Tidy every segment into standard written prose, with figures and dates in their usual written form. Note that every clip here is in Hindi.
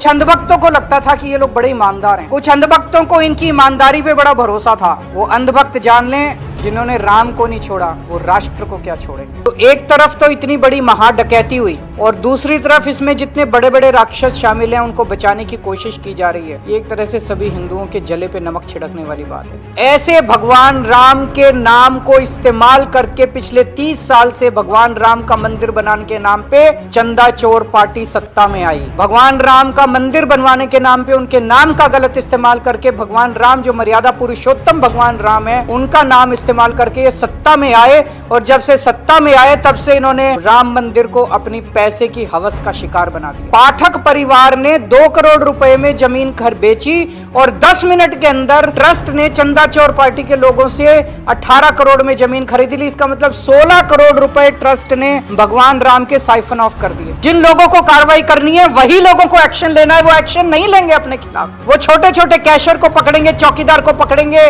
कुछ अंधभक्तों को लगता था कि ये लोग बड़े ईमानदार हैं, कुछ अंधभक्तों को इनकी ईमानदारी पे बड़ा भरोसा था। वो अंधभक्त जान लें, जिन्होंने राम को नहीं छोड़ा वो राष्ट्र को क्या छोड़ेंगे। तो एक तरफ तो इतनी बड़ी महाडकैती हुई और दूसरी तरफ इसमें जितने बड़े बड़े राक्षस शामिल हैं उनको बचाने की कोशिश की जा रही है। ये एक तरह से सभी हिंदुओं के जले पे नमक छिड़कने वाली बात है। ऐसे भगवान राम के नाम को इस्तेमाल करके पिछले 30 साल से भगवान राम का मंदिर बनाने के नाम पे चंदा चोर पार्टी सत्ता में आई। भगवान राम का मंदिर बनवाने के नाम पे उनके नाम का गलत इस्तेमाल करके भगवान राम जो मर्यादा पुरुषोत्तम भगवान राम है उनका नाम इस्तेमाल करके ये सत्ता में आए। और जब से सत्ता में आए तब से इन्होंने राम मंदिर को अपनी पैसे की हवस का शिकार बना दिया। पाठक परिवार ने 2 करोड़ रुपए में जमीन घर बेची और 10 मिनट के अंदर ट्रस्ट ने चंदा चोर पार्टी के लोगों से 18 करोड़ में जमीन खरीद ली। इसका मतलब 16 करोड़ रुपए ट्रस्ट ने भगवान राम के साइफन ऑफ कर दिए। जिन लोगों को कार्रवाई करनी है वही लोगों को एक्शन लेना है, वो एक्शन नहीं लेंगे अपने खिलाफ। वो छोटे छोटे कैशियर को पकड़ेंगे, चौकीदार को पकड़ेंगे,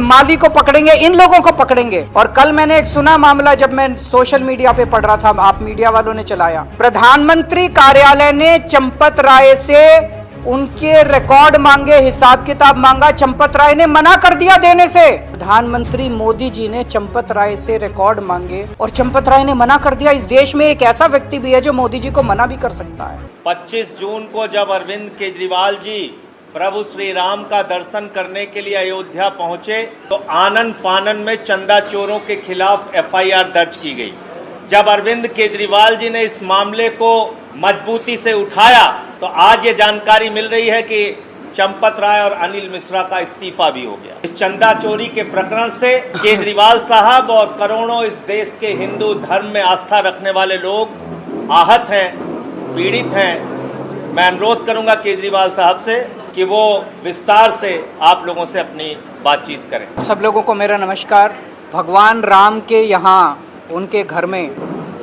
माली को पकड़ेंगे, इन लोगों को पकड़ेंगे। और कल मैंने एक सुना मामला, जब मैं सोशल मीडिया पे पढ़ रहा था, आप मीडिया वालों ने चलाया, प्रधानमंत्री कार्यालय ने चंपत राय से उनके रिकॉर्ड मांगे, हिसाब किताब मांगा। चंपत राय ने मना कर दिया देने से। प्रधानमंत्री मोदी जी ने चंपत राय से रिकॉर्ड मांगे और चंपत राय ने मना कर दिया। इस देश में एक ऐसा व्यक्ति भी है जो मोदी जी को मना भी कर सकता है। 25 जून को जब अरविंद केजरीवाल जी प्रभु श्री राम का दर्शन करने के लिए अयोध्या पहुंचे तो आनन फानन में चंदा चोरों के खिलाफ FIR दर्ज की गई। जब अरविंद केजरीवाल जी ने इस मामले को मजबूती से उठाया तो आज ये जानकारी मिल रही है कि चंपत राय और अनिल मिश्रा का इस्तीफा भी हो गया। इस चंदा चोरी के प्रकरण से केजरीवाल साहब और करोड़ों इस देश के हिंदू धर्म में आस्था रखने वाले लोग आहत हैं, पीड़ित हैं। मैं अनुरोध करूंगा केजरीवाल साहब से कि वो विस्तार से आप लोगों से अपनी बातचीत करें। सब लोगों को मेरा नमस्कार। भगवान राम के यहाँ उनके घर में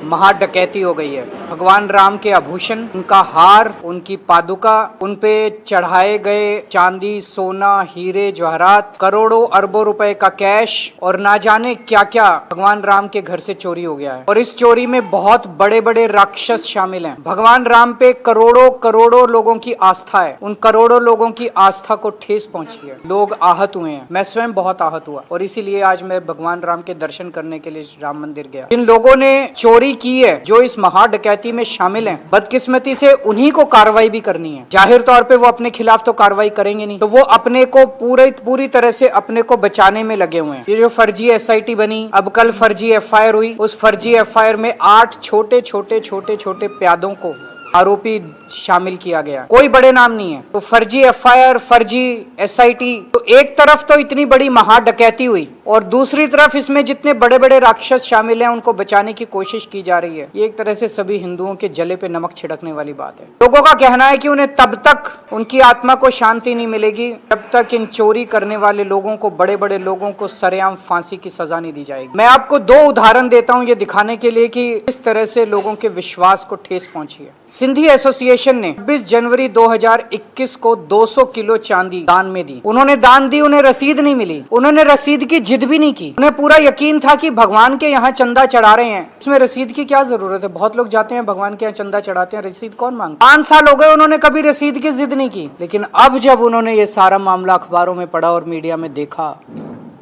महाडकैती हो गई है। भगवान राम के आभूषण, उनका हार, उनकी पादुका, उन पे चढ़ाए गए चांदी, सोना, हीरे, जवाहरात, करोड़ों अरबों रुपए का कैश और ना जाने क्या क्या भगवान राम के घर से चोरी हो गया है। और इस चोरी में बहुत बड़े बड़े राक्षस शामिल हैं। भगवान राम पे करोड़ों करोड़ों लोगों की आस्था है। उन करोड़ों लोगों की आस्था को ठेस पहुंची है। लोग आहत हुए हैं। मैं स्वयं बहुत आहत हुआ और इसीलिए आज मैं भगवान राम के दर्शन करने के लिए राम मंदिर गया। जिन लोगों ने चोरी की है, जो इस महाडकैती में शामिल हैं, बदकिस्मती से उन्हीं को कार्रवाई भी करनी है। जाहिर तौर पे वो अपने खिलाफ तो कार्रवाई करेंगे नहीं, तो वो अपने को पूरी तरह से अपने को बचाने में लगे हुए हैं। ये जो फर्जी SIT बनी, अब कल फर्जी FIR हुई, उस फर्जी FIR में 8 छोटे छोटे प्यादों को आरोपी शामिल किया गया। कोई बड़े नाम नहीं है। तो फर्जी FIR, फर्जी SIT, तो एक तरफ तो इतनी बड़ी महाडकैती हुई और दूसरी तरफ इसमें जितने बड़े बड़े राक्षस शामिल हैं उनको बचाने की कोशिश की जा रही है। ये एक तरह से सभी हिंदुओं के जले पे नमक छिड़कने वाली बात है। लोगों का कहना है कि उन्हें तब तक उनकी आत्मा को शांति नहीं मिलेगी जब तक इन चोरी करने वाले लोगों को, बड़े बड़े लोगों को सरेआम फांसी की सजा नहीं दी जाएगी। मैं आपको 2 उदाहरण देता हूँ ये दिखाने के लिए कि इस तरह से लोगों के विश्वास को ठेस पहुंची है। सिंधी एसोसिएशन ने 26 जनवरी 2021 को 200 किलो चांदी दान में दी। उन्होंने दान दी, उन्हें रसीद नहीं मिली। उन्होंने रसीद की जिद भी नहीं की। उन्हें पूरा यकीन था कि भगवान के यहाँ चंदा चढ़ा रहे हैं, इसमें रसीद की क्या जरूरत है। बहुत लोग जाते हैं भगवान के यहाँ चंदा चढ़ाते हैं, रसीद कौन मांगता। 5 साल हो गए, उन्होंने कभी रसीद की जिद नहीं की। लेकिन अब जब उन्होंने ये सारा मामला अखबारों में पढ़ा और मीडिया में देखा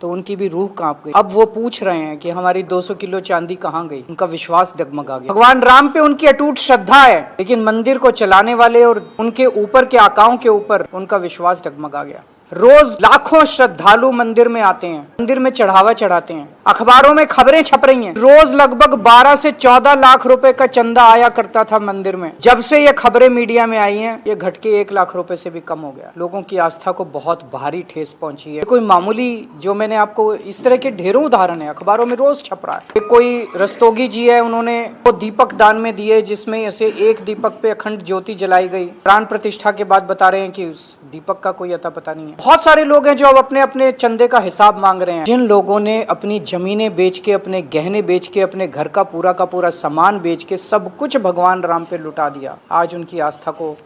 तो उनकी भी रूह कांप गई। अब वो पूछ रहे हैं कि हमारी 200 किलो चांदी कहाँ गई। उनका विश्वास डगमगा गया। भगवान राम पे उनकी अटूट श्रद्धा है, लेकिन मंदिर को चलाने वाले और उनके ऊपर के आकाओं के ऊपर उनका विश्वास डगमगा गया। रोज लाखों श्रद्धालु मंदिर में आते हैं, मंदिर में चढ़ावा चढ़ाते हैं। अखबारों में खबरें छप रही हैं, रोज लगभग 12 से 14 लाख रुपए का चंदा आया करता था मंदिर में। जब से ये खबरें मीडिया में आई हैं, ये घट के 1 लाख रुपए से भी कम हो गया। लोगों की आस्था को बहुत भारी ठेस पहुंची है। कोई मामूली, जो मैंने आपको इस तरह के ढेरों उदाहरण है, अखबारों में रोज छप रहा है। कोई रस्तोगी जी है, उन्होंने वो दीपक दान में दिए जिसमें से एक दीपक पे अखंड ज्योति जलाई गई। प्राण प्रतिष्ठा के बाद बता रहे हैं कि उस दीपक का कोई अता पता नहीं है। बहुत सारे लोग हैं जो अब अपने अपने चंदे का हिसाब मांग रहे हैं। जिन लोगों ने अपनी जमीनें बेच के, अपने गहने बेच के, अपने घर का पूरा सामान बेच के सब कुछ भगवान राम पे लुटा दिया, आज उनकी आस्था को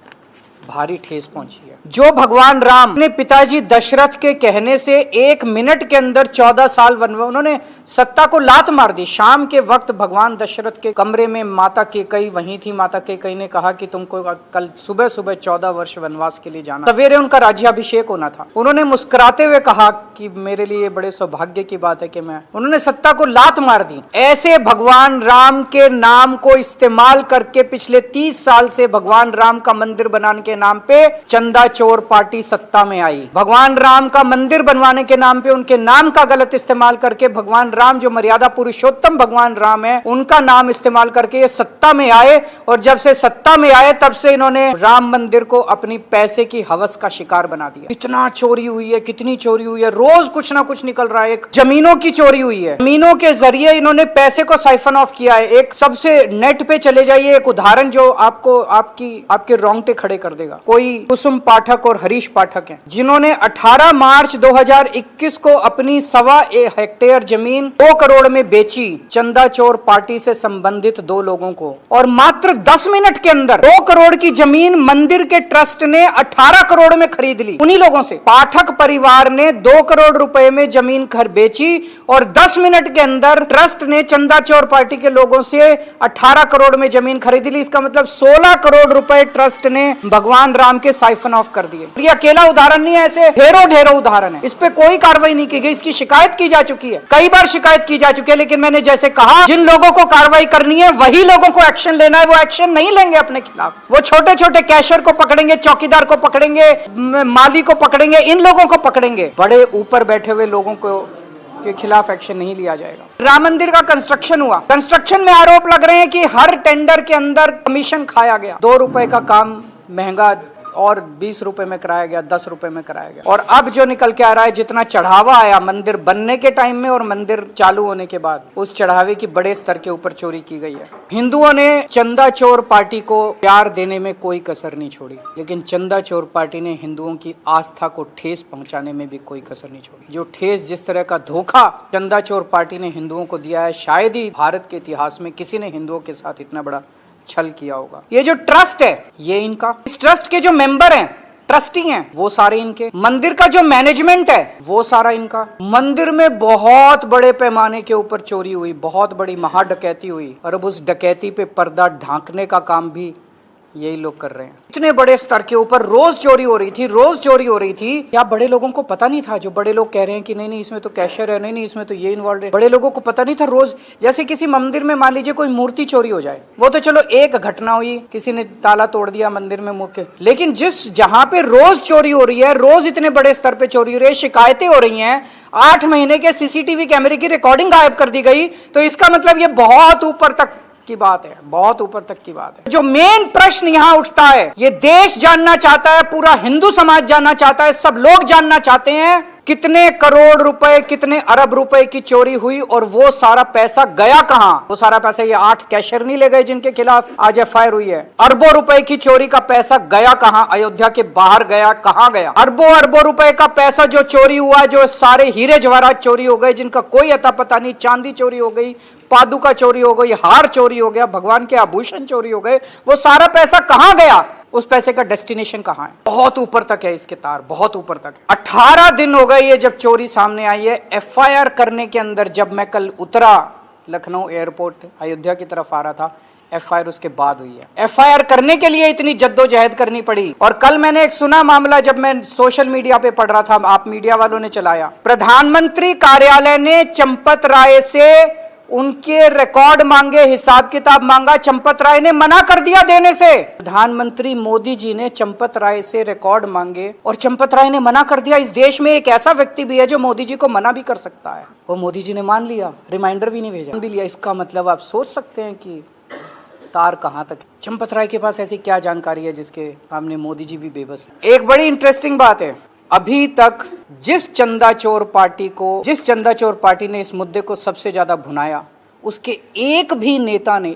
भारी ठेस पहुंची है। जो भगवान राम अपने पिताजी दशरथ के कहने से 1 मिनट के अंदर 14 साल वनवास, उन्होंने सत्ता को लात मार दी। शाम के वक्त भगवान दशरथ के कमरे में माता केकई वहीं थी। माता केकई ने कहा कि तुमको कल सुबह सुबह 14 वर्ष वनवास के लिए जाना, सवेरे उनका राज्याभिषेक होना था। उन्होंने मुस्कुराते हुए कहा कि मेरे लिए बड़े सौभाग्य की बात है कि उन्होंने सत्ता को लात मार दी। ऐसे भगवान राम के नाम को इस्तेमाल करके पिछले 30 साल से भगवान राम का मंदिर बनाने के नाम पे चंदा चोर पार्टी सत्ता में आई। भगवान राम का मंदिर बनवाने के नाम पे उनके नाम का गलत इस्तेमाल करके भगवान राम जो मर्यादा पुरुषोत्तम भगवान राम है उनका नाम इस्तेमाल करके ये सत्ता में आए। और जब से सत्ता में आए तब से इन्होंने राम मंदिर को अपनी पैसे की हवस का शिकार बना दिया। कितना चोरी हुई है, कितनी चोरी हुई है, रोज कुछ ना कुछ निकल रहा है। एक जमीनों की चोरी हुई है, जमीनों के जरिए इन्होंने पैसे को साइफन ऑफ किया है। एक सबसे नेट पे चले जाइए, एक उदाहरण जो आपको आपके रोंगटे खड़े कर देगा। कोई कुसुम पाठक और हरीश पाठक हैं जिन्होंने 18 मार्च 2021 को अपनी 1.25 हेक्टेयर जमीन 2 करोड़ में बेची चंदा चोर पार्टी से संबंधित 2 लोगों को। और मात्र 10 मिनट के अंदर 2 करोड़ की जमीन मंदिर के ट्रस्ट ने 18 करोड़ में खरीद ली उन्हीं लोगों से। पाठक परिवार ने 2 करोड़ रुपए में जमीन घर बेची और 10 मिनट के अंदर ट्रस्ट ने चंदा चोर पार्टी के लोगों से 18 करोड़ में जमीन खरीद ली। इसका मतलब 16 करोड़ रुपए ट्रस्ट ने भगवान राम के साइफन ऑफ कर दिए। ये अकेला उदाहरण नहीं है, ऐसे ढेरों उदाहरण है। इस पे कोई कार्रवाई नहीं की गई। इसकी शिकायत की जा चुकी है, कई बार शिकायत की जा चुकी है। लेकिन मैंने जैसे कहा, जिन लोगों को कार्रवाई करनी है वही लोगों को एक्शन लेना है। वो एक्शन नहीं लेंगे अपने खिलाफ। वो छोटे छोटे कैशियर को पकड़ेंगे, चौकीदार को पकड़ेंगे, माली को पकड़ेंगे, इन लोगों को पकड़ेंगे। बड़े ऊपर बैठे हुए लोगों को के खिलाफ एक्शन नहीं लिया जाएगा। राम मंदिर का कंस्ट्रक्शन हुआ, कंस्ट्रक्शन में आरोप लग रहे हैं कि हर टेंडर के अंदर कमीशन खाया गया। 2 रुपए का काम महंगा और 20 रुपए में कराया गया, 10 रुपए में कराया गया। और अब जो निकल के आ रहा है, जितना चढ़ावा आया मंदिर बनने के टाइम में और मंदिर चालू होने के बाद, उस चढ़ावे की बड़े स्तर के ऊपर चोरी की गई है। हिंदुओं ने चंदा चोर पार्टी को प्यार देने में कोई कसर नहीं छोड़ी, लेकिन चंदा चोर पार्टी ने हिंदुओं की आस्था को ठेस पहुंचाने में भी कोई कसर नहीं छोड़ी। जो ठेस, जिस तरह का धोखा चंदा चोर पार्टी ने हिंदुओं को दिया है, शायद ही भारत के इतिहास में किसी ने हिंदुओं के साथ इतना बड़ा छल किया होगा। ये जो ट्रस्ट है, ये इनका, इस ट्रस्ट के जो मेंबर हैं, ट्रस्टी हैं, वो सारे इनके। मंदिर का जो मैनेजमेंट है वो सारा इनका। मंदिर में बहुत बड़े पैमाने के ऊपर चोरी हुई, बहुत बड़ी महा डकैती हुई। और अब उस डकैती पे पर्दा ढांकने का काम भी यही लोग कर रहे हैं। इतने बड़े स्तर के ऊपर रोज चोरी हो रही थी। क्या बड़े लोगों को पता नहीं था? जो बड़े लोग कह रहे हैं कि नहीं इसमें तो कैशियर है, नहीं इसमें तो ये इन्वॉल्व है, बड़े लोगों को पता नहीं था। रोज जैसे किसी मंदिर में मान लीजिए कोई मूर्ति चोरी हो जाए, वो तो चलो एक घटना हुई, किसी ने ताला तोड़ दिया मंदिर में मुख्य। लेकिन जहां पे रोज चोरी हो रही है, रोज इतने बड़े स्तर पे चोरी हो रही है, शिकायतें हो रही हैं, 8 महीने के सीसीटीवी कैमरे की रिकॉर्डिंग गायब कर दी गई, तो इसका मतलब ये बहुत ऊपर तक की बात है, बहुत ऊपर तक की बात है। जो मेन प्रश्न यहां उठता है, ये देश जानना चाहता है, पूरा हिंदू समाज जानना चाहता है, सब लोग जानना चाहते हैं कितने करोड़ रुपए, कितने अरब रुपए की चोरी हुई और वो सारा पैसा गया कहां? वो सारा पैसा ये 8 कैशियर नहीं ले गए जिनके खिलाफ आज एफआईआर हुई है। अरबों रुपए की चोरी का पैसा गया कहां? अयोध्या के बाहर गया, कहां गया? अरबों रुपए का पैसा जो चोरी हुआ, जो सारे हीरे जवाहरात चोरी हो गए जिनका कोई अता पता नहीं, चांदी चोरी हो गई, पादुका चोरी हो गई, हार चोरी हो गया, भगवान के आभूषण चोरी हो गए, वो सारा पैसा कहां गया? उस पैसे का डेस्टिनेशन कहां है? बहुत ऊपर तक है इसके तार, बहुत ऊपर तक। 18 दिन हो गए ये जब चोरी सामने आई है। एफआईआर करने के अंदर, जब मैं कल उतरा लखनऊ एयरपोर्ट अयोध्या की तरफ आ रहा था, एफआईआर उसके बाद हुई है। एफआईआर करने के लिए इतनी जद्दोजहद करनी पड़ी। और कल मैंने एक सुना मामला, जब मैं सोशल मीडिया पे पढ़ रहा था, आप मीडिया वालों ने चलाया, प्रधानमंत्री कार्यालय ने चंपत राय से उनके रिकॉर्ड मांगे, हिसाब किताब मांगा, चंपत राय ने मना कर दिया देने से। प्रधानमंत्री मोदी जी ने चंपत राय से रिकॉर्ड मांगे और चंपत राय ने मना कर दिया। इस देश में एक ऐसा व्यक्ति भी है जो मोदी जी को मना भी कर सकता है, वो मोदी जी ने मान लिया, रिमाइंडर भी नहीं भेजा, भी लिया। इसका मतलब आप सोच सकते हैं कि तार कहां तक। चंपत राय के पास ऐसी क्या जानकारी है जिसके सामने मोदी जी भी बेबस है। एक बड़ी इंटरेस्टिंग बात है, अभी तक जिस चंदा चोर पार्टी ने इस मुद्दे को सबसे ज्यादा भुनाया, उसके एक भी नेता ने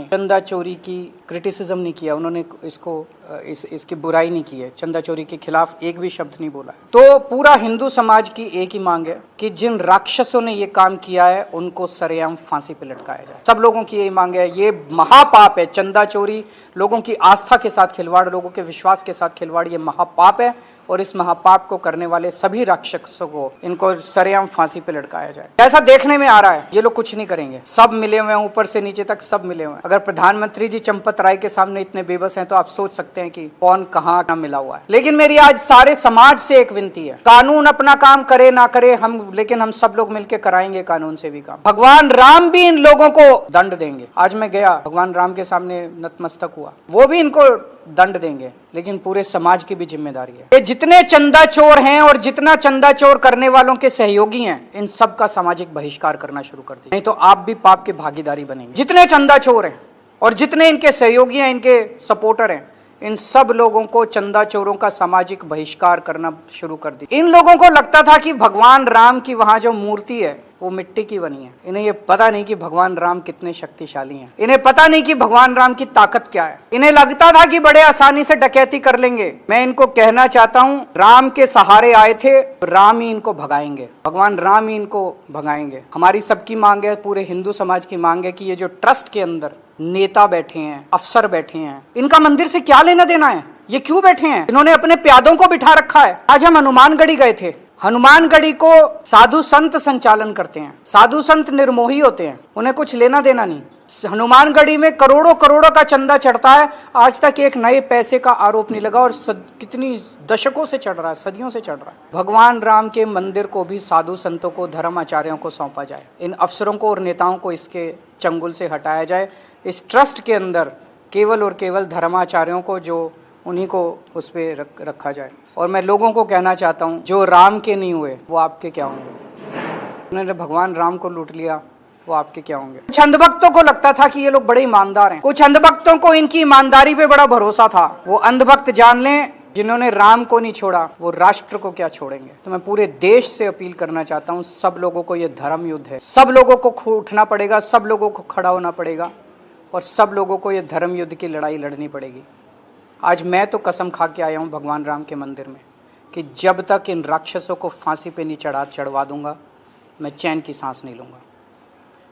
चंदा चोरी की क्रिटिसिज्म नहीं किया। उन्होंने इसको इसकी बुराई नहीं की है, चंदा चोरी के खिलाफ एक भी शब्द नहीं बोला है। तो पूरा हिंदू समाज की एक ही मांग है कि जिन राक्षसों ने ये काम किया है उनको सरेआम फांसी पे लटकाया जाए। सब लोगों की यही मांग है। ये महापाप है, चंदा चोरी लोगों की आस्था के साथ खिलवाड़, लोगों के विश्वास के साथ खिलवाड़, ये महापाप है। और इस महापाप को करने वाले सभी राक्षसों को इनको सरेआम फांसी पे लटकाया जाए। ऐसा देखने में आ रहा है, ये लोग कुछ नहीं करेंगे, सब मिले हुए हैं, ऊपर से नीचे तक सब मिले हुए हैं। अगर प्रधानमंत्री जी चंपत राय के सामने इतने बेबस हैं तो आप सोच सकते हैं कि कौन कहाँ ना मिला हुआ है। लेकिन मेरी आज सारे समाज से एक विनती है, कानून अपना काम करे ना करे हम, लेकिन हम सब लोग मिलकर कराएंगे कानून से भी काम। भगवान राम भी इन लोगों को दंड देंगे। आज मैं गया, भगवान राम के सामने नतमस्तक हुआ, वो भी इनको दंड देंगे, लेकिन पूरे समाज की भी जिम्मेदारी है। ये जितने चंदा चोर हैं और जितना चंदा चोर करने वालों के सहयोगी हैं, इन सब का सामाजिक बहिष्कार करना शुरू कर दीजिए, नहीं तो आप भी पाप के भागीदारी बनेंगे। जितने चंदा चोर हैं और जितने इनके सहयोगी हैं, इनके सपोर्टर हैं, इन सब लोगों को, चंदा चोरों का सामाजिक बहिष्कार करना शुरू कर दी। इन लोगों को लगता था कि भगवान राम की वहां जो मूर्ति है वो मिट्टी की बनी है। इन्हें ये पता नहीं कि भगवान राम कितने शक्तिशाली हैं। इन्हें पता नहीं कि भगवान राम की ताकत क्या है। इन्हें लगता था कि बड़े आसानी से डकैती कर लेंगे। मैं इनको कहना चाहता हूँ, राम के सहारे आए थे, राम ही इनको भगाएंगे, भगवान राम ही इनको भगाएंगे। हमारी सबकी मांग है, पूरे हिंदू समाज की मांग है कि ये जो ट्रस्ट के अंदर नेता बैठे हैं, अफसर बैठे हैं, इनका मंदिर से क्या लेना देना है? ये क्यों बैठे हैं? इन्होंने अपने प्यादों को बिठा रखा है। आज हम हनुमानगढ़ी गए थे। हनुमानगढ़ी को साधु संत संचालन करते हैं, साधु संत निर्मोही होते हैं, उन्हें कुछ लेना देना नहीं। हनुमानगढ़ी में करोड़ों करोड़ों का चंदा चढ़ता है, आज तक एक नए पैसे का आरोप नहीं लगा, और कितनी दशकों से चढ़ रहा है, सदियों से चढ़ रहा है। भगवान राम के मंदिर को भी साधु संतों को, धर्म आचार्यों को सौंपा जाए। इन अफसरों को और नेताओं को इसके चंगुल से हटाया जाए। इस ट्रस्ट के अंदर केवल और केवल धर्माचार्यों को, जो उन्हीं को उस पर रखा जाए। और मैं लोगों को कहना चाहता हूँ, जो राम के नहीं हुए वो आपके क्या होंगे? उन्होंने भगवान राम को लूट लिया, वो आपके क्या होंगे? कुछ अंधभक्तों को लगता था कि ये लोग बड़े ईमानदार हैं, कुछ अंधभक्तों को इनकी ईमानदारी पे बड़ा भरोसा था। वो अंधभक्त जान लें, जिन्होंने राम को नहीं छोड़ा वो राष्ट्र को क्या छोड़ेंगे। तो मैं पूरे देश से अपील करना चाहता हूँ, सब लोगों को ये धर्म युद्ध है, सब लोगों को उठना पड़ेगा, सब लोगों को खड़ा होना पड़ेगा, और सब लोगों को ये धर्म युद्ध की लड़ाई लड़नी पड़ेगी। आज मैं तो कसम खा के आया हूँ भगवान राम के मंदिर में कि जब तक इन राक्षसों को फांसी पे नहीं चढ़वा दूंगा, मैं चैन की सांस नहीं लूंगा।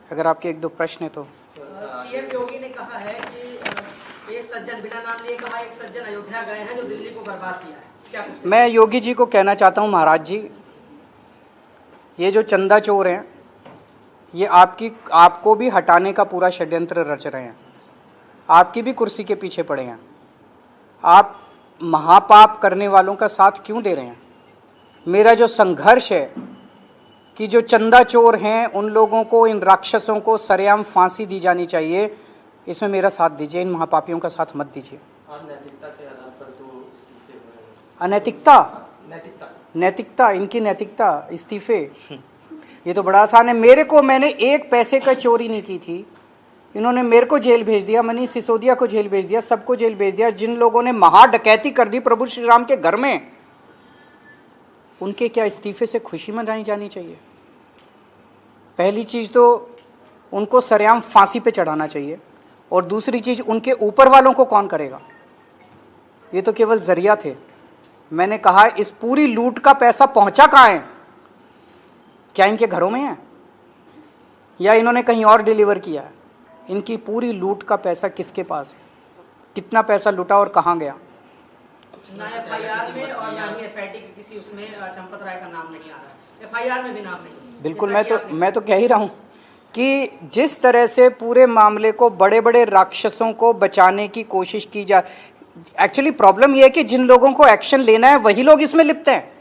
अगर आपके एक दो प्रश्न है तो। सीएम योगी ने कहा है कि एक सज्जन, बिना नाम लिए कहा, एक सज्जन अयोध्या गए हैं जो दिल्ली को बर्बाद किया है, क्या? मैं योगी जी को कहना चाहता हूँ, महाराज जी, ये जो चंदा चोर हैं, ये आपको भी हटाने का पूरा षड्यंत्र रच रहे हैं, आपकी भी कुर्सी के पीछे पड़े हैं। आप महापाप करने वालों का साथ क्यों दे रहे हैं? मेरा जो संघर्ष है कि जो चंदा चोर हैं उन लोगों को, इन राक्षसों को सरेआम फांसी दी जानी चाहिए, इसमें मेरा साथ दीजिए, इन महापापियों का साथ मत दीजिए। अनैतिकता, नैतिकता, इनकी नैतिकता, इस्तीफे, ये तो बड़ा आसान है। मैंने एक पैसे का चोरी नहीं की थी, इन्होंने मेरे को जेल भेज दिया, मनीष सिसोदिया को जेल भेज दिया, सबको जेल भेज दिया। जिन लोगों ने महा डकैती कर दी प्रभु श्री राम के घर में, उनके क्या इस्तीफे से खुशी मनाई जानी चाहिए? पहली चीज तो उनको सरेआम फांसी पे चढ़ाना चाहिए, और दूसरी चीज उनके ऊपर वालों को कौन करेगा? ये तो केवल जरिया थे। मैंने कहा इस पूरी लूट का पैसा पहुंचा कहां है? क्या इनके घरों में है या इन्होंने कहीं और डिलीवर किया है? इनकी पूरी लूट का पैसा किसके पास है? कितना पैसा लूटा और कहां गया? ना एफआईआर में और ना ही एसआईटी के किसी उसमें चंपत राय का नाम नहीं आ रहा, एफआईआर में भी नाम नहीं। बिल्कुल, मैं तो कह ही रहा हूं कि जिस तरह से पूरे मामले को बड़े बड़े राक्षसों को बचाने की कोशिश की जा, एक्चुअली प्रॉब्लम यह है कि जिन लोगों को एक्शन लेना है वही लोग इसमें लिप्त हैं।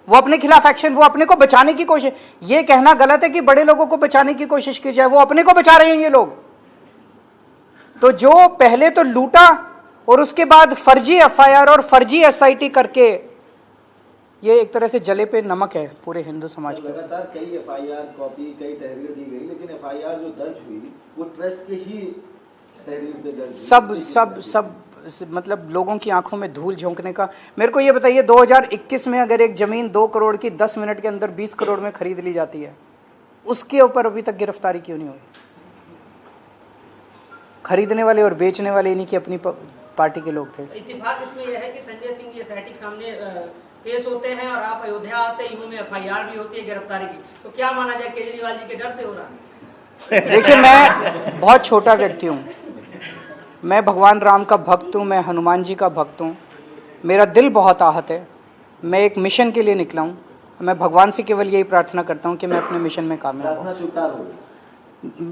वो अपने खिलाफ एक्शन, वो अपने को बचाने की कोशिश, ये कहना गलत है कि बड़े लोगों को बचाने की कोशिश की जाए, वो अपने को बचा रहे हैं ये लोग। तो जो पहले तो लूटा और उसके बाद फर्जी एफआईआर और फर्जी एसआईटी करके, ये एक तरह से जले पे नमक है पूरे हिंदू समाज को। लगातार कई एफआईआर कॉपी, कई तहरीर दी गई, लेकिन एफआईआर जो दर्ज हुई वो ट्रस्ट के ही तहरीर पे दर्ज। सब मतलब लोगों की आंखों में धूल झोंकने का। मेरे को ये बताइए, 2021 में अगर एक जमीन 2 करोड़ की 10 मिनट के अंदर 20 करोड़ में खरीद ली जाती है, उसके ऊपर अभी तक गिरफ्तारी क्यों नहीं हुई? खरीदने वाले और बेचने वाले इन्हीं की अपनी पार्टी के लोग थे। इत्तेफाक इसमें यह है कि संजय सिंह ये एसआईटी के सामने पेश होते हैं और आप अयोध्या आते ही उनमें एफआईआर भी होती है गिरफ्तारी की, तो क्या माना जाए केजरीवाल जी के डर से हो रहा है? देखिए, मैं बहुत छोटा व्यक्ति हूँ, मैं भगवान राम का भक्त हूँ, मैं हनुमान जी का भक्त हूँ, मेरा दिल बहुत आहत है, मैं एक मिशन के लिए निकला हूँ, मैं भगवान से केवल यही प्रार्थना करता हूँ कि मैं अपने मिशन में कामयाब हूँ। प्रार्थना स्वीकार हो।